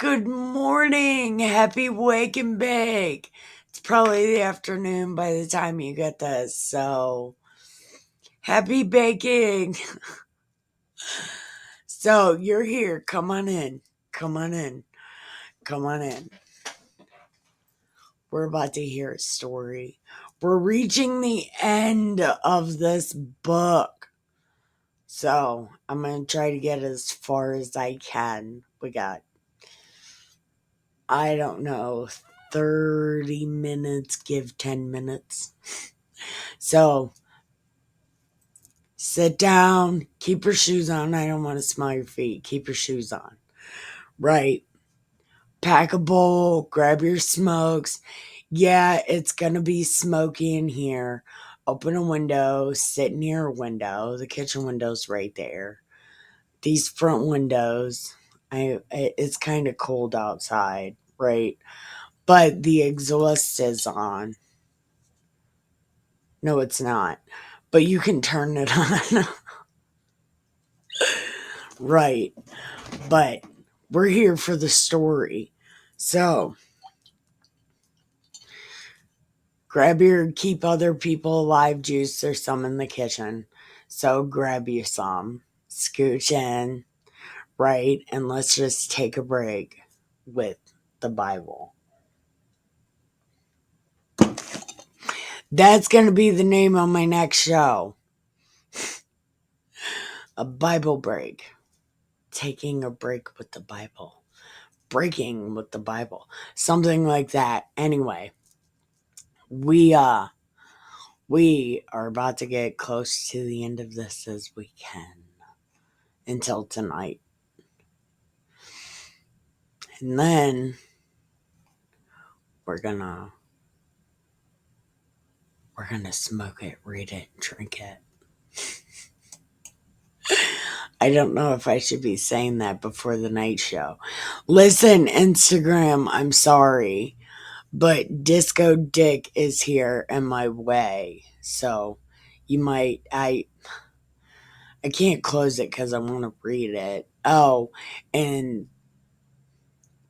Good morning. Happy wake and bake. It's probably the afternoon by the time you get this, so happy baking. So you're here. Come on in. Come on in. Come on in. We're about to hear a story. We're reaching the end of this book. So I'm going to try to get as far as I can. We got, I don't know, 30 minutes, give 10 minutes. So sit down, keep your shoes on. I don't want to smell your feet. Keep your shoes on. Right. Pack a bowl, grab your smokes. Yeah, it's going to be smoky in here. Open a window, sit near a window. The kitchen window's right there. These front windows, it's kind of cold outside, right? But the exhaust is on. No, it's not. But you can turn it on. Right. But we're here for the story. So grab your keep other people alive juice. There's some in the kitchen. So grab you some. Scooch in. Right. And let's just take a break with the Bible. That's going to be the name of my next show. A Bible break. Taking a break with the Bible. Breaking with the Bible. Something like that. Anyway, we are about to get close to the end of this as we can until tonight. And then we're gonna smoke it, read it, drink it. I don't know if I should be saying that before the night show. Listen, Instagram, I'm sorry, but Disco Dick is here in my way. So you might, I can't close it because I want to read it. Oh, and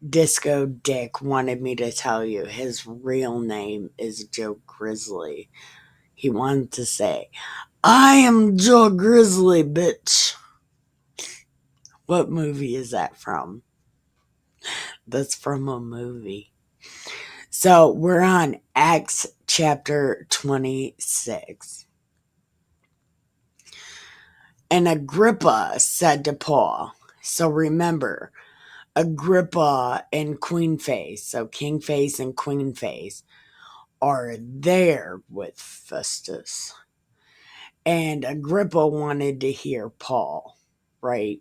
Disco Dick wanted me to tell you his real name is Joe Grizzly. He wanted to say, I am Joe Grizzly, bitch. What movie is that from? That's from a movie. So we're on Acts chapter 26. And Agrippa said to Paul, so remember, Agrippa and Queen Face, so King Face and Queen Face, are there with Festus. And Agrippa wanted to hear Paul, right?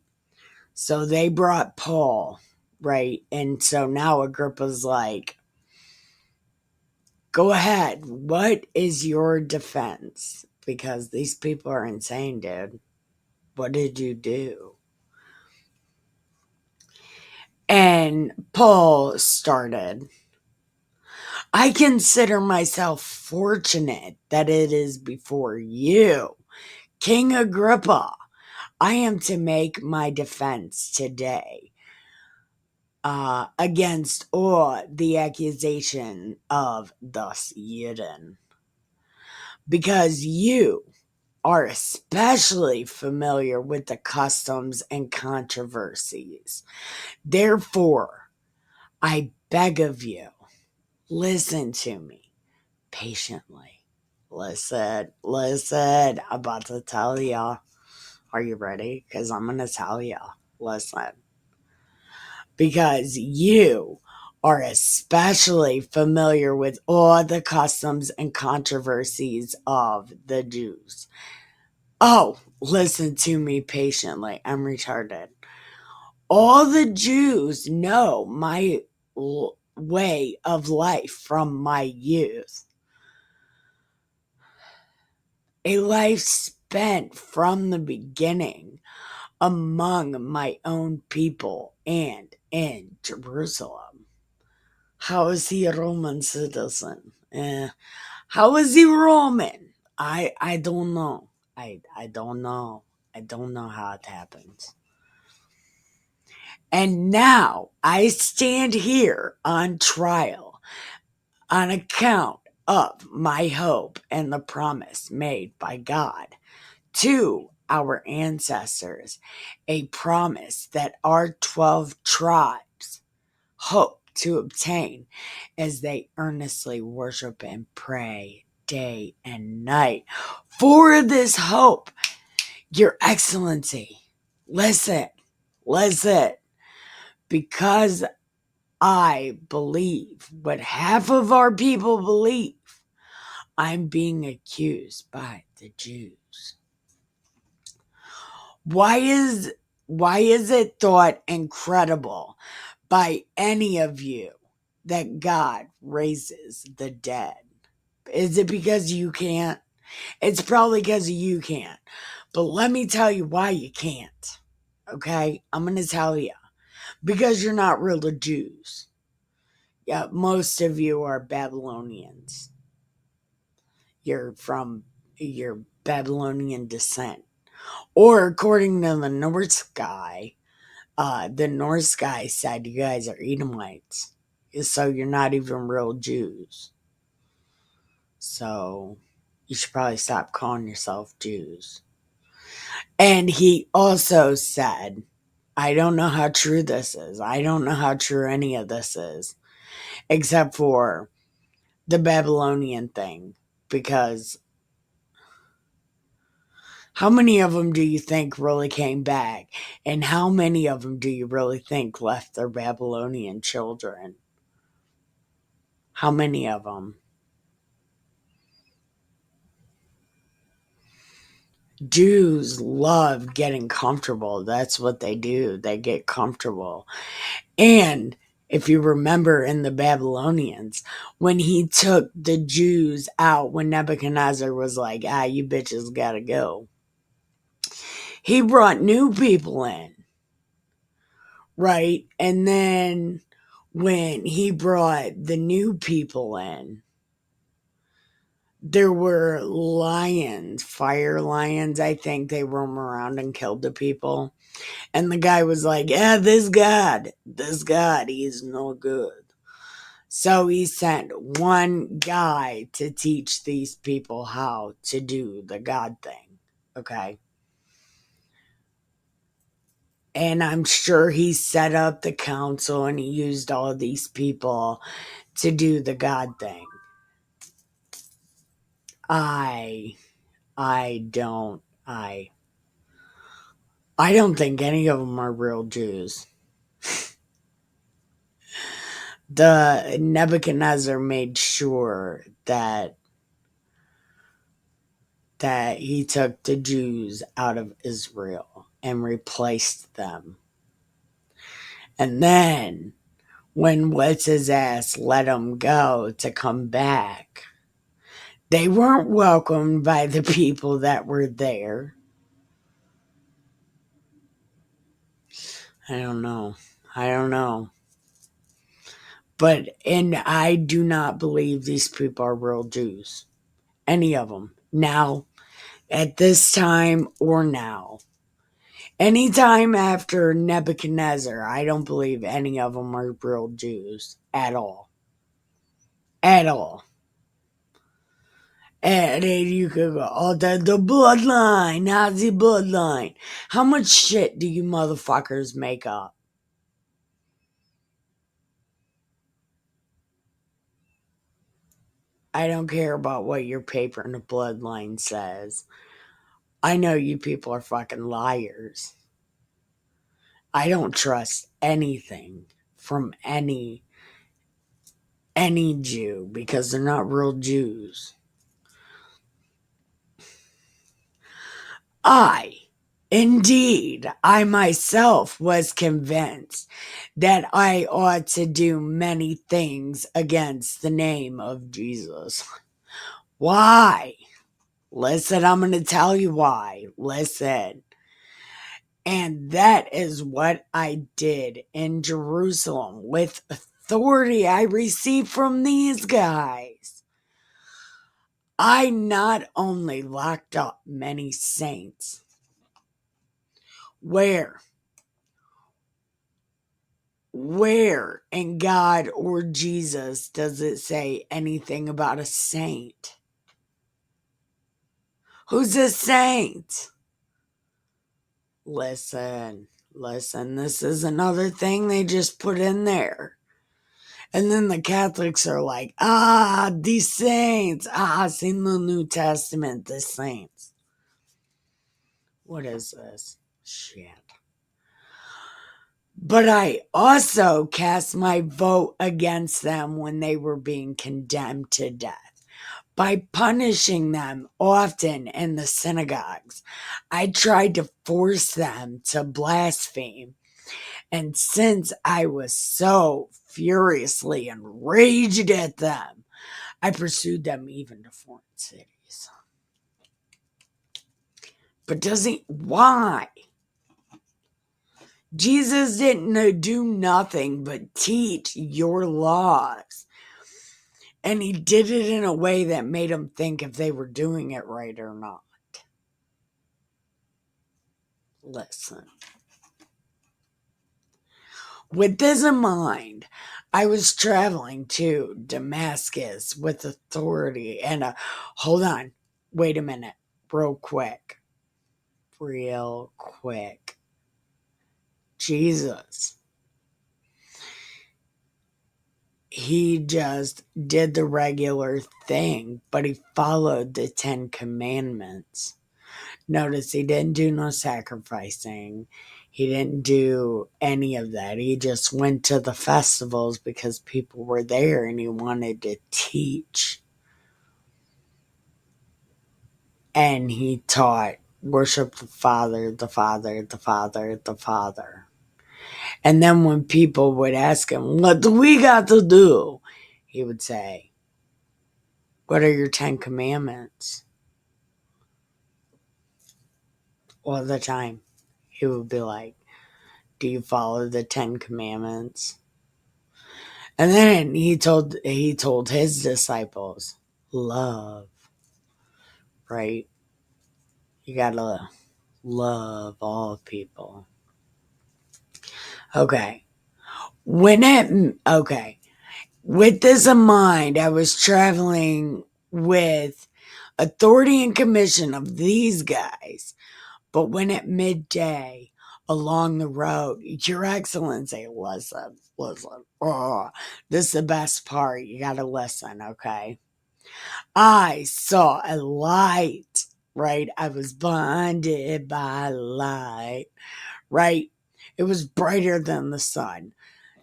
So they brought Paul, right? And so now Agrippa's like, go ahead. What is your defense? Because these people are insane, dude. What did you do? And Paul started, I consider myself fortunate that it is before you, King Agrippa. I am to make my defense today against all the accusation of thus Yidden. Because you are especially familiar with the customs and controversies. Therefore, I beg of you, listen to me patiently. Listen, I'm about to tell ya. Are you ready? Because I'm going to tell ya. Listen. Because you are especially familiar with all the customs and controversies of the Jews. Oh, listen to me patiently. I'm retarded. All the Jews know my way of life from my youth. A life spent from the beginning among my own people and in Jerusalem. How is he a Roman citizen? How is he Roman? I don't know. I don't know. I don't know how it happens. And now I stand here on trial on account of my hope and the promise made by God to our ancestors, a promise that our 12 tribes hope to obtain as they earnestly worship and pray day and night. For this hope, Your Excellency, listen, because I believe what half of our people believe, I'm being accused by the Jews. Why is it thought incredible by any of you that God raises the dead? Is it because you can't? It's probably because you can't. But let me tell you why you can't. Okay? I'm going to tell you. Because you're not real Jews. Yeah, most of you are Babylonians. You're Babylonian descent. Or according to the Norse guy said you guys are Edomites. So you're not even real Jews. So you should probably stop calling yourself Jews. And he also said, I don't know how true this is. I don't know how true any of this is. Except for the Babylonian thing. Because how many of them do you think really came back? And how many of them do you really think left their Babylonian children? How many of them? Jews love getting comfortable. That's what they do. They get comfortable. And if you remember in the Babylonians, when he took the Jews out, when Nebuchadnezzar was like, you bitches gotta go, he brought new people in, right? And then when he brought the new people in, there were lions, fire lions, I think. They roam around and killed the people. And the guy was like, this God, he's no good. So he sent one guy to teach these people how to do the God thing. Okay. And I'm sure he set up the council and he used all of these people to do the God thing. I don't think any of them are real Jews. The Nebuchadnezzar made sure that he took the Jews out of Israel and replaced them. And then when what's his ass let them go to come back, they weren't welcomed by the people that were there. I don't know. And I do not believe these people are real Jews. Any of them. Now, at this time or now. Anytime after Nebuchadnezzar, I don't believe any of them are real Jews. At all. At all. And then you could go, the bloodline, Nazi bloodline. How much shit do you motherfuckers make up? I don't care about what your paper in the bloodline says. I know you people are fucking liars. I don't trust anything from any Jew because they're not real Jews. I myself was convinced that I ought to do many things against the name of Jesus. Why? Listen, I'm going to tell you why. Listen. And that is what I did in Jerusalem with authority I received from these guys. I not only locked up many saints, where Where in God or Jesus does it say anything about a saint? Who's a saint? Listen, this is another thing they just put in there. And then the Catholics are like, these saints. It's in the New Testament, the saints. What is this? Shit. But I also cast my vote against them when they were being condemned to death by punishing them often in the synagogues. I tried to force them to blaspheme. And since I was so furiously enraged at them, I pursued them even to foreign cities. But why? Jesus didn't do nothing but teach your laws. And he did it in a way that made them think if they were doing it right or not. Listen. With this in mind, I was traveling to Damascus with authority and hold on, wait a minute, real quick. Jesus, he just did the regular thing, but he followed the 10 Commandments. Notice he didn't do no sacrificing. He didn't do any of that. He just went to the festivals because people were there and he wanted to teach. And he taught, worship the Father, the Father, the Father, the Father. And then when people would ask him, what do we got to do? He would say, what are your 10 Commandments? All the time. He would be like, do you follow the 10 Commandments? And then he told his disciples, love, right? You gotta love all people. Okay. With this in mind, I was traveling with authority and commission of these guys. But when at midday along the road, Your Excellency, listen. This is the best part. You gotta listen, okay? I saw a light, right? I was blinded by light, right? It was brighter than the sun,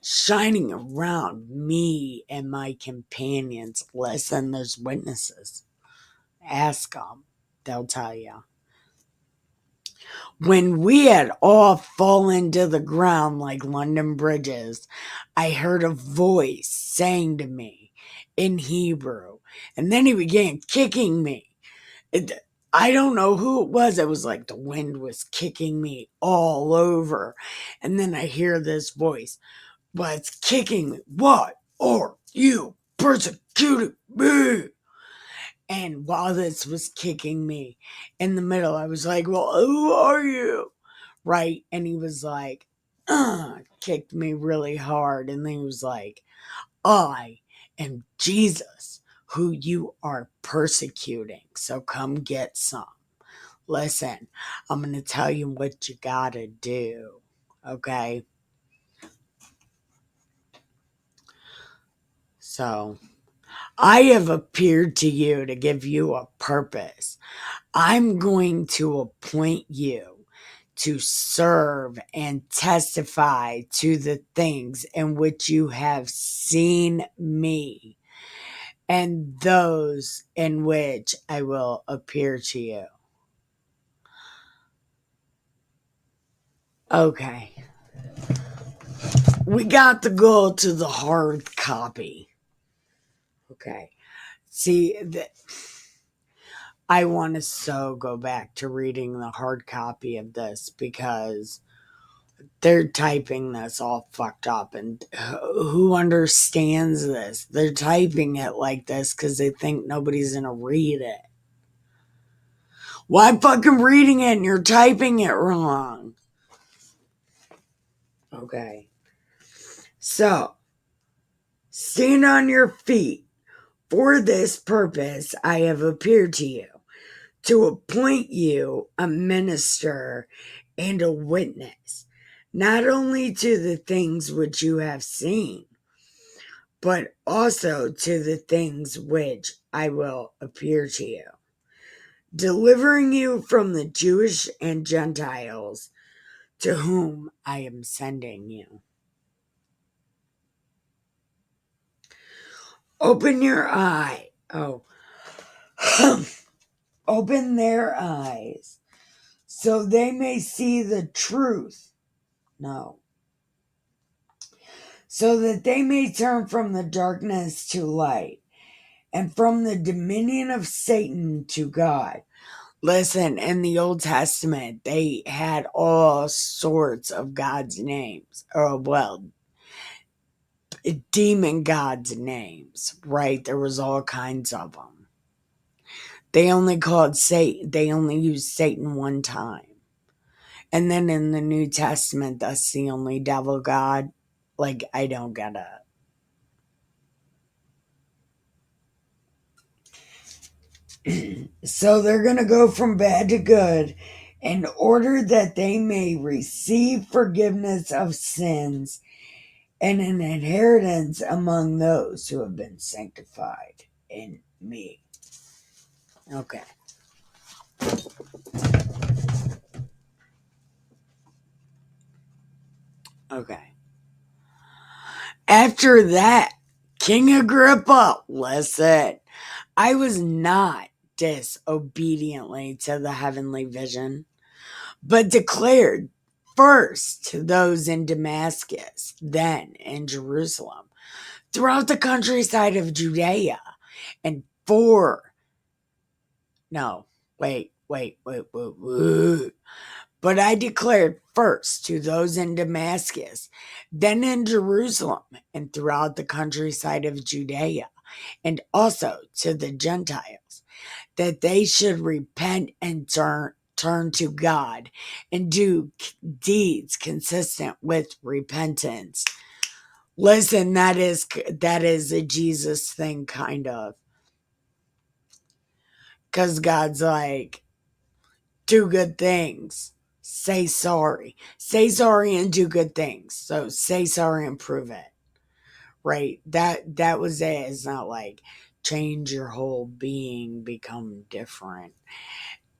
shining around me and my companions. Listen, there's witnesses. Ask them, they'll tell you. When we had all fallen to the ground like London bridges, I heard a voice saying to me in Hebrew, and then he began kicking me. I don't know who it was. It was like the wind was kicking me all over. And then I hear this voice, but it's kicking me. What are you persecuting me? And while this was kicking me in the middle, I was like, well, who are you? Right? And he was like, kicked me really hard. And then he was like, I am Jesus, who you are persecuting. So come get some. Listen, I'm going to tell you what you got to do. Okay? So I have appeared to you to give you a purpose. I'm going to appoint you to serve and testify to the things in which you have seen me and those in which I will appear to you. Okay. We got to go to the hard copy. Okay. See, I want to so go back to reading the hard copy of this because they're typing this all fucked up. And who understands this? They're typing it like this because they think nobody's going to read it. Why fucking reading it and you're typing it wrong? Okay. So, stand on your feet. For this purpose I have appeared to you, to appoint you a minister and a witness, not only to the things which you have seen, but also to the things which I will appear to you, delivering you from the Jewish and Gentiles to whom I am sending you. Open your eye. Oh, open their eyes so they may see the truth. No. So that they may turn from the darkness to light and from the dominion of Satan to God. Listen, in the Old Testament, they had all sorts of God's names. Or, well, demon gods' names, right? There was all kinds of them. They only used Satan one time. And then in the New Testament, that's the only devil god. Like, I don't get it. So they're going to go from bad to good in order that they may receive forgiveness of sins and an inheritance among those who have been sanctified in me. Okay. Okay. After that, King Agrippa, listen, I was not disobediently to the heavenly vision, but declared first to those in Damascus, then in Jerusalem, throughout the countryside of Judea, and no, wait. But I declared first to those in Damascus, then in Jerusalem, and throughout the countryside of Judea, and also to the Gentiles, that they should repent and turn to God and do deeds consistent with repentance. Listen, that is a Jesus thing, kind of, because God's like, do good things, say sorry and do good things. So say sorry and prove it, right? That was it. It's not like change your whole being, become different.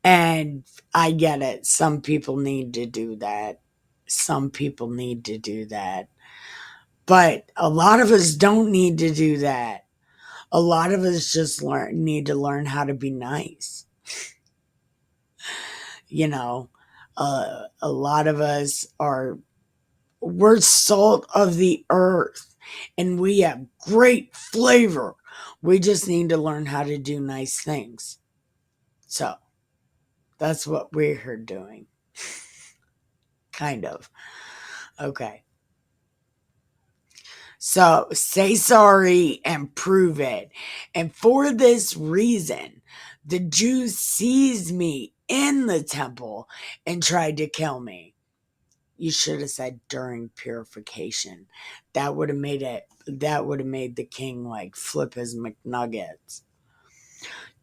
And I get it, some people need to do that, but a lot of us don't need to do that. A lot of us just need to learn how to be nice. You know, a lot of us we're salt of the earth and we have great flavor. We just need to learn how to do nice things. So that's what we're doing. Kind of. Okay. So say sorry and prove it. And for this reason, the Jews seized me in the temple and tried to kill me. You should have said during purification. That would have made the king like flip his McNuggets.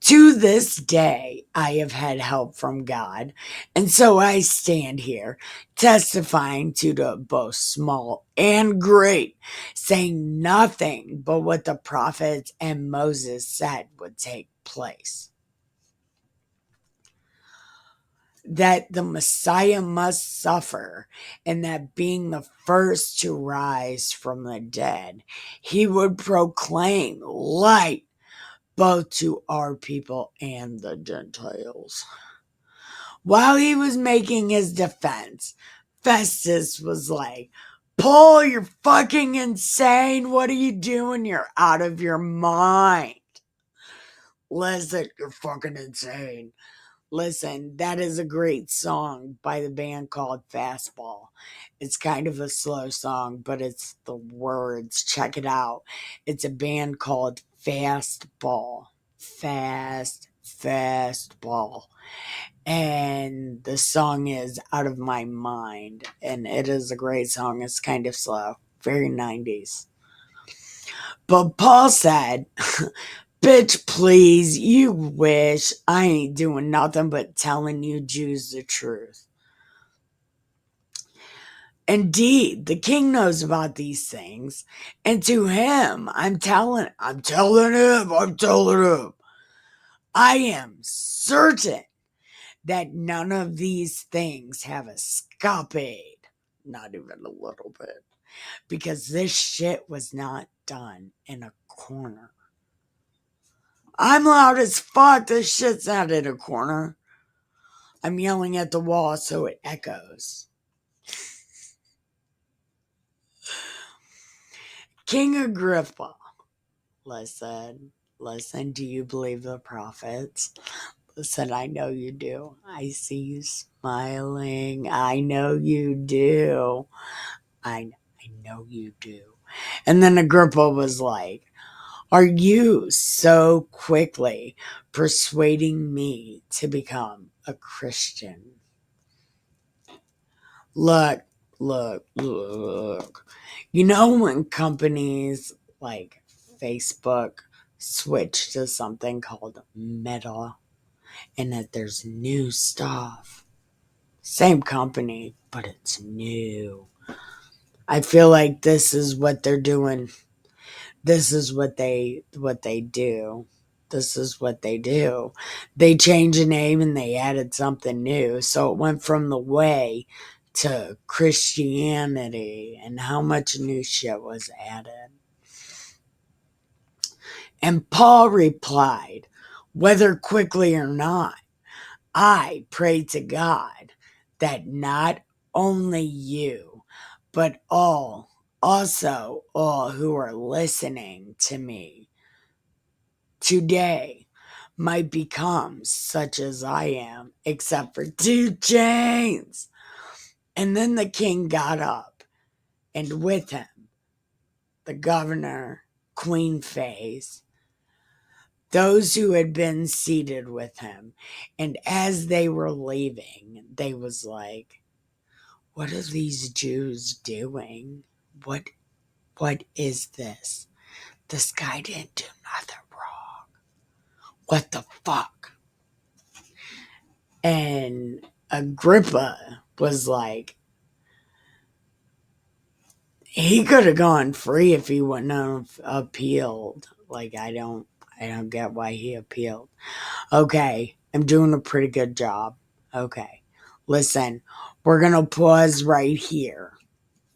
To this day, I have had help from God, and so I stand here testifying to the both small and great, saying nothing but what the prophets and Moses said would take place. That the Messiah must suffer, and that being the first to rise from the dead, he would proclaim light both to our people and the Gentiles. While he was making his defense, Festus was like, Paul, you're fucking insane. What are you doing? You're out of your mind. Listen, you're fucking insane. Listen, that is a great song by the band called Fastball. It's kind of a slow song, but it's the words. Check it out. It's a band called Fastball. Fastball. And the song is Out of My Mind. And it is a great song. It's kind of slow. Very 90s. But Paul said, bitch, please, you wish. I ain't doing nothing but telling you Jews the truth. Indeed, the king knows about these things, and to him, I'm telling him. I am certain that none of these things have escaped. Not even a little bit. Because this shit was not done in a corner. I'm loud as fuck. This shit's not in a corner. I'm yelling at the wall so it echoes. King Agrippa, listen, do you believe the prophets? Listen, I know you do. I see you smiling. I know you do. I know you do. And then Agrippa was like, are you so quickly persuading me to become a Christian? Look. You know when companies like Facebook switch to something called Meta and that there's new stuff? Same company, but it's new. I feel like this is what they're doing. This is what they do. This is what they do. They changed the name and they added something new. So it went from the way to Christianity, and how much new shit was added. And Paul replied, whether quickly or not, I pray to God that not only you, but also all who are listening to me today might become such as I am, except for 2 chains. And then the king got up, and with him, the governor, Queen Faye, those who had been seated with him. And as they were leaving, they was like, what are these Jews doing? What is this? This guy didn't do nothing wrong. What the fuck? And Agrippa was like, he could have gone free if he wouldn't have appealed. Like, I don't get why he appealed. Okay, I'm doing a pretty good job. Okay, listen, we're gonna pause right here,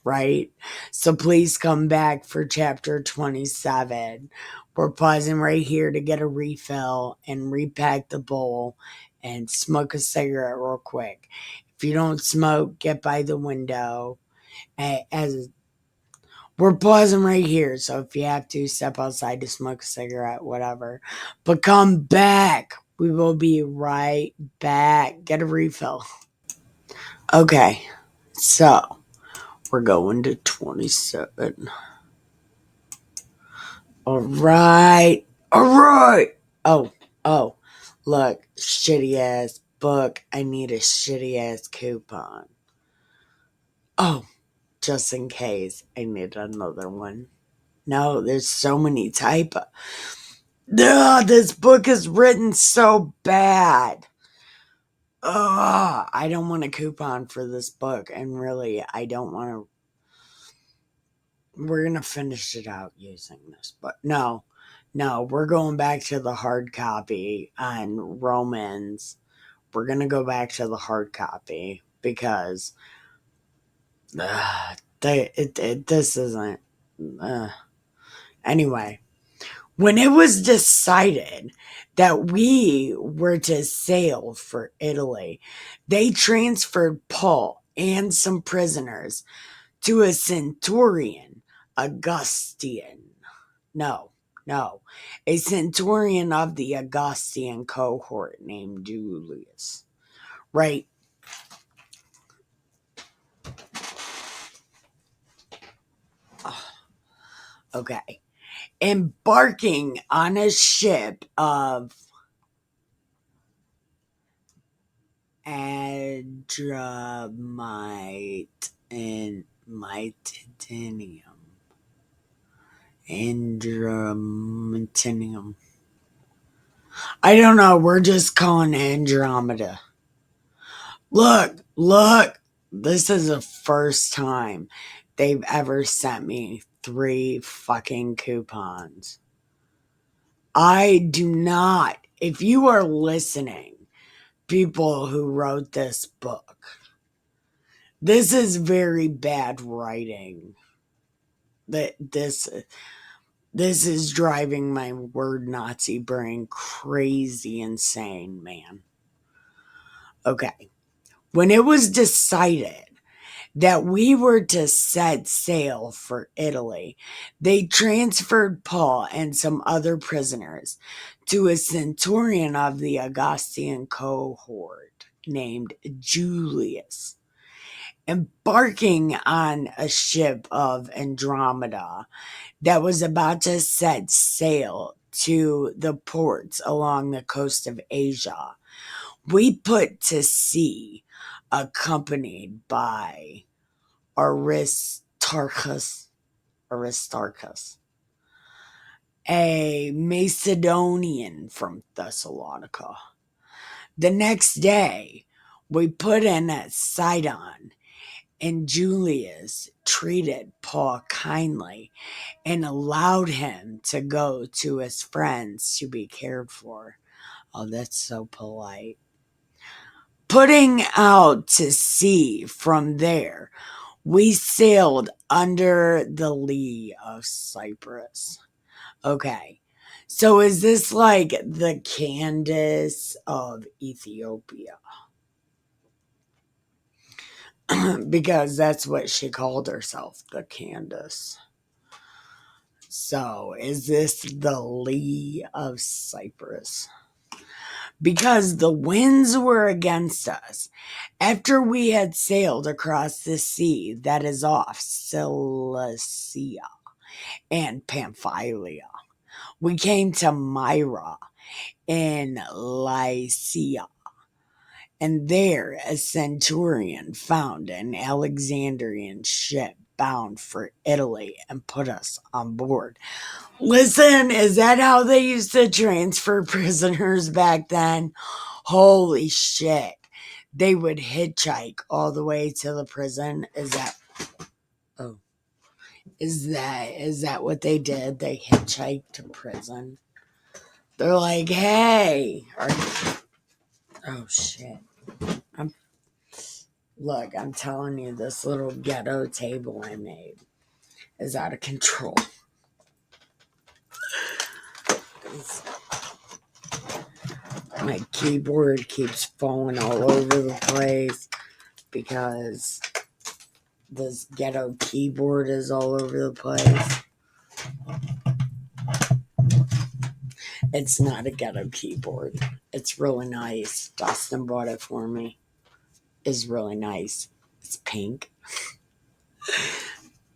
right? So please come back for chapter 27. We're pausing right here to get a refill and repack the bowl and smoke a cigarette real quick. If you don't smoke, get by the window. As we're pausing right here, so if you have to, step outside to smoke a cigarette, whatever. But come back. We will be right back. Get a refill. Okay, so we're going to 27. All right. Oh, look, shitty ass book. I need a shitty ass coupon. Oh, just in case I need another one. No, there's so many typos. Ugh, this book is written so bad. Ugh, I don't want a coupon for this book, and really, I don't want to. We're gonna finish it out using this, but no, we're going back to the hard copy on Romans. We're gonna go back to the hard copy because this isn't. Anyway. When it was decided that we were to sail for Italy, they transferred Paul and some prisoners to a centurion, Augustin. No, a centurion of the Augustan cohort named Julius. Right? Okay. Embarking on a ship of Adramite and Mitidinium. Andromeda. I don't know. We're just calling it Andromeda. Look. This is the first time they've ever sent me 3 fucking coupons. I do not. If you are listening, people who wrote this book, this is very bad writing. This is driving my word Nazi brain crazy insane, man. Okay. When it was decided that we were to set sail for Italy, they transferred Paul and some other prisoners to a centurion of the Augustan cohort named Julius. Embarking on a ship of Andromeda that was about to set sail to the ports along the coast of Asia, we put to sea accompanied by Aristarchus, a Macedonian from Thessalonica. The next day, we put in at Sidon, and Julius treated Paul kindly and allowed him to go to his friends to be cared for. Oh, that's so polite. Putting out to sea from there, we sailed under the lee of Cyprus. Okay, so is this like the Candace of Ethiopia? Because that's what she called herself, the Candace. So is this the lee of Cyprus? Because the winds were against us. After we had sailed across the sea that is off Cilicia and Pamphylia, we came to Myra in Lycia, and there a centurion found an Alexandrian ship bound for Italy and put us on board. Listen, is that how they used to transfer prisoners back then? Holy shit. They would hitchhike all the way to the prison. Is that what they did? They hitchhiked to prison. They're like, hey. Oh shit. I'm telling you, this little ghetto table I made is out of control. My keyboard keeps falling all over the place because this ghetto keyboard is all over the place. It's not a ghetto keyboard. It's really nice. Dustin bought it for me. It's really nice. It's pink.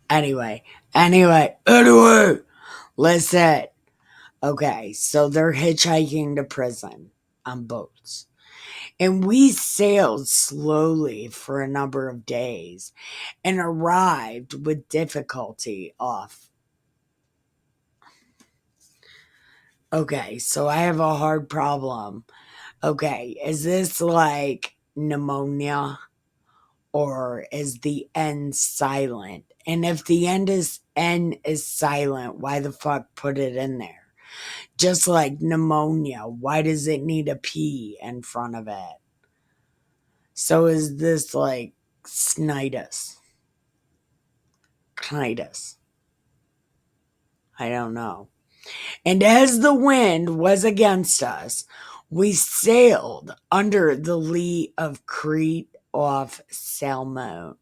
Anyway. Listen. Okay, so they're hitchhiking to prison on boats. And we sailed slowly for a number of days and arrived with difficulty off. Okay, so I have a hard problem. Okay, is this like pneumonia or is the N silent? And if the N is silent, why the fuck put it in there? Just like pneumonia, why does it need a P in front of it? So is this like snitus? Cnitis? I don't know. And as the wind was against us, we sailed under the lee of Crete off Salmone.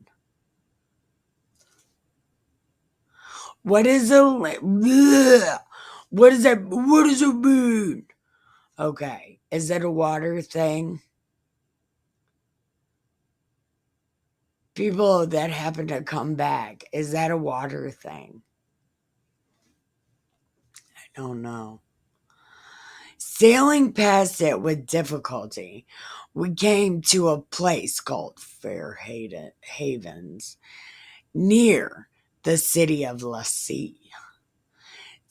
What is a bleh, what is that? What does it mean? Okay, is that a water thing? People that happen to come back, is that a water thing? I don't know. Sailing past it with difficulty, we came to a place called Fair Havens, near the city of Lassie.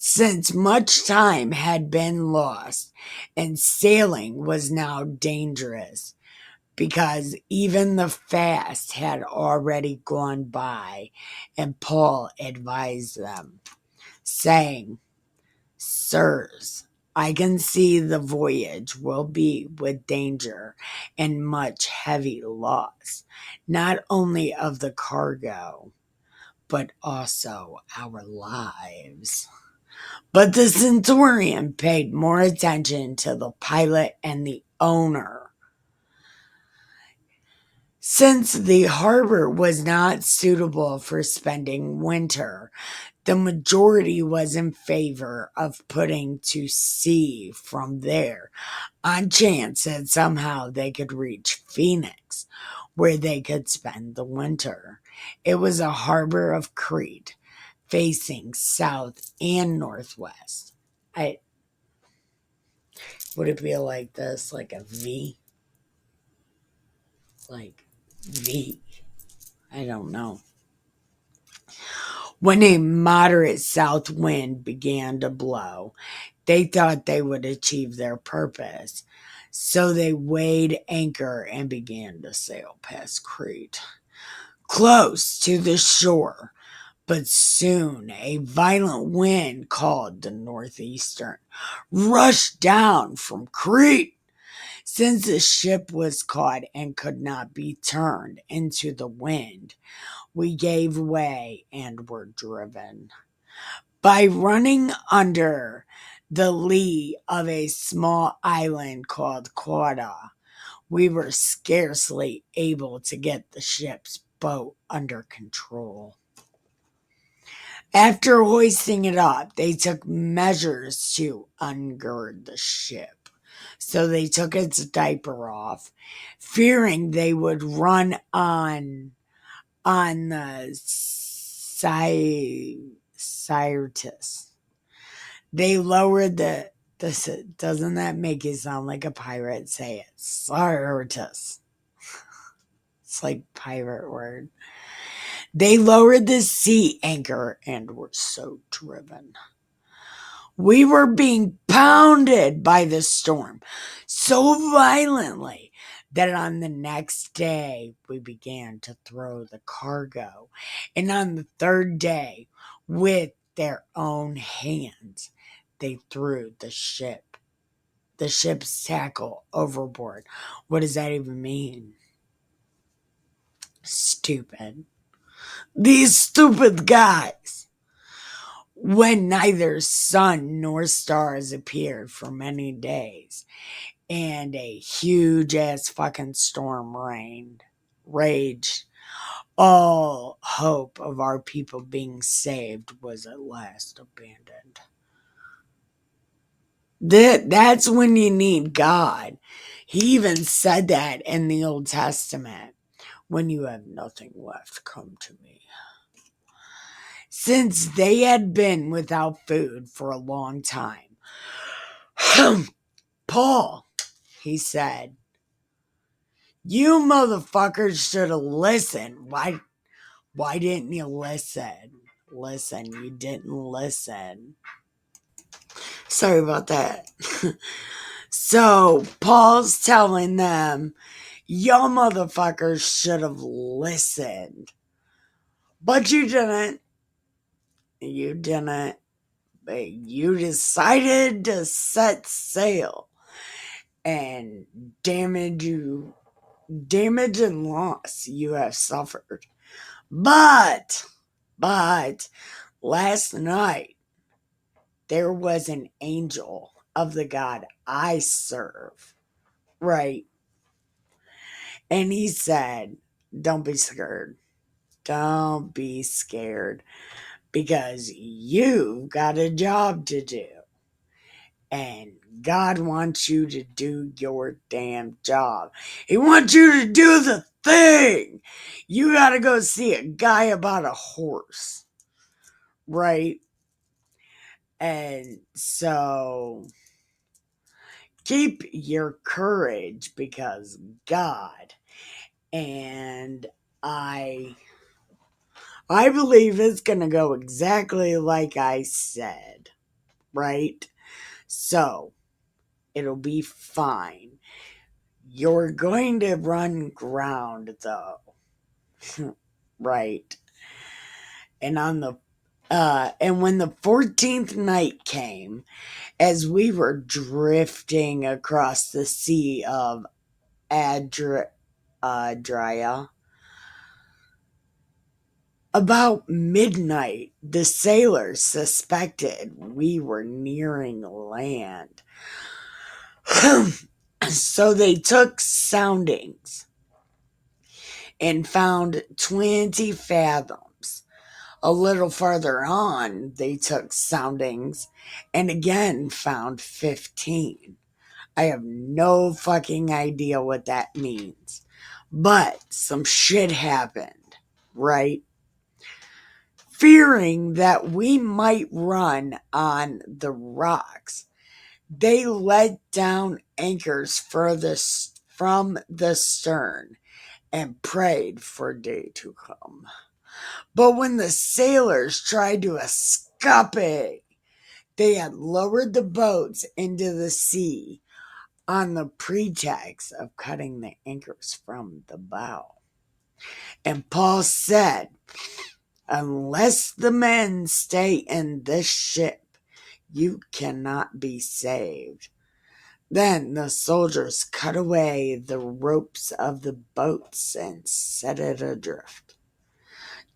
Since much time had been lost and sailing was now dangerous, because even the fast had already gone by, and Paul advised them, saying, "Sirs, I can see the voyage will be with danger and much heavy loss, not only of the cargo, but also our lives." But the centurion paid more attention to the pilot and the owner. Since the harbor was not suitable for spending winter, the majority was in favor of putting to sea from there, on chance that somehow they could reach Phoenix, where they could spend the winter. It was a harbor of Crete, facing south and northwest. Would it be like this, like a V? Like V? I don't know. When a moderate south wind began to blow, they thought they would achieve their purpose. So they weighed anchor and began to sail past Crete, close to the shore. But soon a violent wind, called the northeastern, rushed down from Crete. Since the ship was caught and could not be turned into the wind, we gave way and were driven. By running under the lee of a small island called Quada, we were scarcely able to get the ship's boat under control. After hoisting it up, they took measures to ungird the ship. So they took its diaper off, fearing they would run on the Syrtis. They lowered the doesn't that make you sound like a pirate? Say it. Syrtis. It's like pirate word. They lowered the sea anchor and were so driven. We were being pounded by the storm so violently that on the next day we began to throw the cargo, and on the third day, with their own hands, they threw the ship's tackle overboard. What does that even mean? Stupid. These stupid guys. When neither sun nor stars appeared for many days, and a huge ass fucking storm raged, all hope of our people being saved was at last abandoned. That's when you need God. He even said that in the Old Testament. When you have nothing left, come to me. Since they had been without food for a long time, Paul, he said, "You motherfuckers should have listened. Why didn't you listen? Listen, you didn't listen." Sorry about that. So Paul's telling them, "Y'all motherfuckers should have listened. But you didn't. You didn't. But you decided to set sail. And damage and loss you have suffered. But last night there was an angel of the God I serve, right? And he said, don't be scared. Don't be scared, because you've got a job to do. And God wants you to do your damn job. He wants you to do the thing. You got to go see a guy about a horse, right? And so keep your courage, because God and I believe it's going to go exactly like I said. right? So it'll be fine. You're going to run ground though. Right. And when the 14th night came, as we were drifting across the sea of Adria, about midnight, the sailors suspected we were nearing land. So they took soundings and found 20 fathoms. A little farther on, they took soundings and again found 15. I have no fucking idea what that means. But some shit happened, right? Fearing that we might run on the rocks, they let down anchors furthest from the stern and prayed for day to come. But when the sailors tried to escape, they had lowered the boats into the sea on the pretext of cutting the anchors from the bow. And Paul said, unless the men stay in this ship, you cannot be saved. Then the soldiers cut away the ropes of the boats and set it adrift.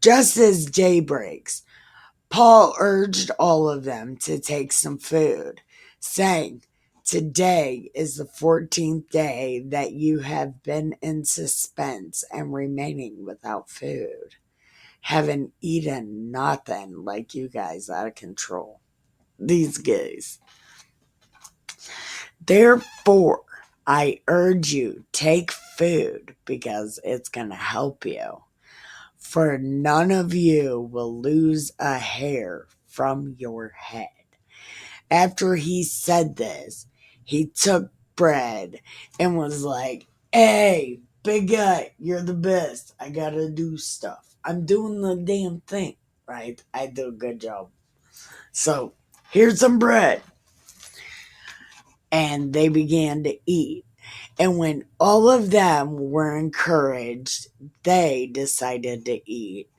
Just as day breaks, Paul urged all of them to take some food, saying, today is the 14th day that you have been in suspense and remaining without food. Haven't eaten nothing, like you guys, out of control. These guys. Therefore, I urge you, take food because it's going to help you. For none of you will lose a hair from your head. After he said this, he took bread and was like, hey, big guy, you're the best. I gotta do stuff. I'm doing the damn thing, right? I do a good job. So, here's some bread. And they began to eat. And when all of them were encouraged, they decided to eat.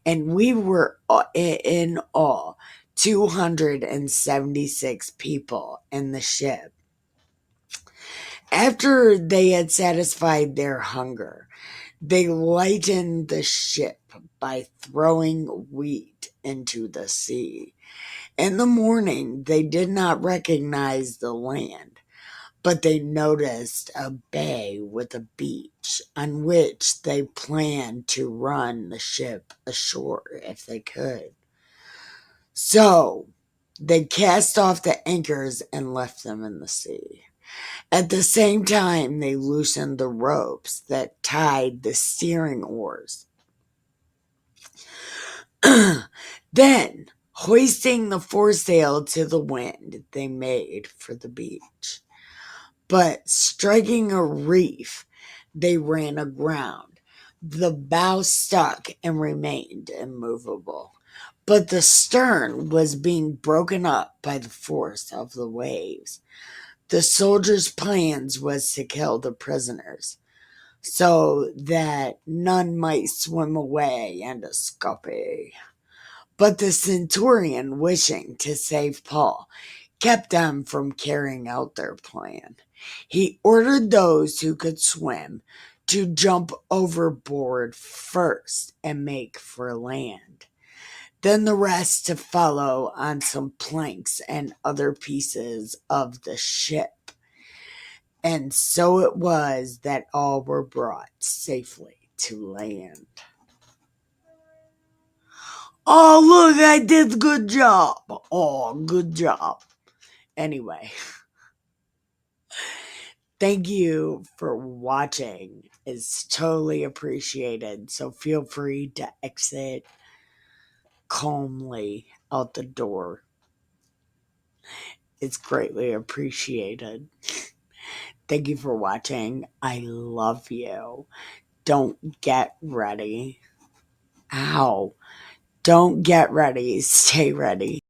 And we were in all 276 people in the ship. After they had satisfied their hunger, they lightened the ship by throwing wheat into the sea. In the morning, they did not recognize the land, but they noticed a bay with a beach on which they planned to run the ship ashore if they could. So they cast off the anchors and left them in the sea. At the same time, they loosened the ropes that tied the steering oars. Then, hoisting the foresail to the wind, they made for the beach. But striking a reef, they ran aground. The bow stuck and remained immovable. But the stern was being broken up by the force of the waves. The soldiers' plans was to kill the prisoners, so that none might swim away and escape. But the centurion, wishing to save Paul, kept them from carrying out their plan. He ordered those who could swim to jump overboard first and make for land. Then the rest to follow on some planks and other pieces of the ship. And so it was that all were brought safely to land. Oh, look, I did a good job. Oh, good job. Anyway, thank you for watching. It's totally appreciated. So feel free to exit calmly out the door. It's greatly appreciated. Thank you for watching. I love you. Don't get ready. Ow. Don't get ready. Stay ready.